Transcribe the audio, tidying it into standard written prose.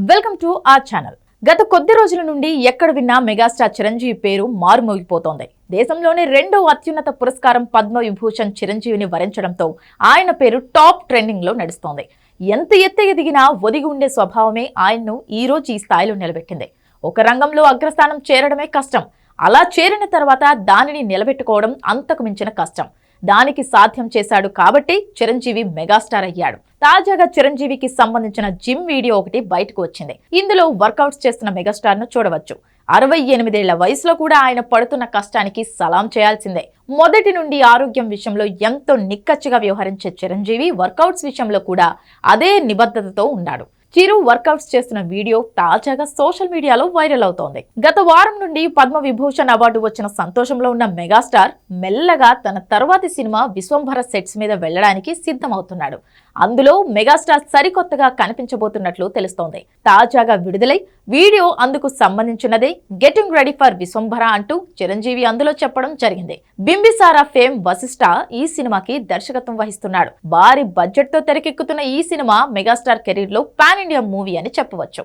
Welcome to our channel. గత కొద్ది రోజుల నుండి ఎక్కడ విన్నా మెగాస్టార్ చిరంజీవి పేరు మారుమోగిపోతోంది. దేశంలోని రెండో అత్యున్నత పురస్కారం పద్మవిభూషణ్ చిరంజీవిని వరించడంతో ఆయన పేరు టాప్ ట్రెండింగ్ లో నడుస్తోంది. ఎంత ఎత్తు ఎదిగినా ఒదిగి ఉండే స్వభావమే ఆయన్ను ఈ రోజు ఈ స్థాయిలో నిలబెట్టింది. ఒక రంగంలో అగ్రస్థానం చేరడమే కష్టం, అలా చేరిన తర్వాత దానిని నిలబెట్టుకోవడం అంతకు మించిన కష్టం. దానికి సాధ్యం చేశాడు కాబట్టి చిరంజీవి మెగాస్టార్ అయ్యాడు. తాజాగా చిరంజీవికి సంబంధించిన జిమ్ వీడియో ఒకటి బయటకు వచ్చింది. ఇందులో వర్కౌట్స్ చేస్తున్న మెగాస్టార్ ను చూడవచ్చు. 68 ఏళ్ల వయసులో కూడా ఆయన పడుతున్న కష్టానికి సలాం చేయాల్సిందే. మొదటి నుండి ఆరోగ్యం విషయంలో ఎంతో నిక్కచ్చిగా వ్యవహరించే చిరంజీవి వర్కౌట్స్ విషయంలో కూడా అదే నిబద్ధతతో ఉన్నాడు. చిరు వర్కౌట్స్ చేస్తున్న వీడియో తాజాగా సోషల్ మీడియాలో వైరల్ అవుతోంది. గత వారం నుండి పద్మవిభూషణ్ అవార్డు వచ్చిన సంతోషంలో ఉన్న మెగాస్టార్ మెల్లగా తన తర్వాతి సినిమా విశ్వంభర సెట్స్ మీద వెళ్లడానికి సిద్ధమవుతున్నాడు. అందులో మెగాస్టార్ సరికొత్తగా కనిపించబోతున్నట్లు తెలుస్తోంది. తాజాగా విడుదలై వీడియో అందుకు సంబంధించినదే గెటింగ్ రెడీ ఫర్ విశ్వంభర అంటూ చిరంజీవి అందులో చెప్పడం జరిగింది. బింబిసారా ఫేమ్ వశిష్ఠ ఈ సినిమాకి దర్శకత్వం వహిస్తున్నాడు. భారీ బడ్జెట్ తో తెరకెక్కుతున్న ఈ సినిమా మెగాస్టార్ కెరీర్ లో పాన్ ఇండియా మూవీ అని చెప్పవచ్చు.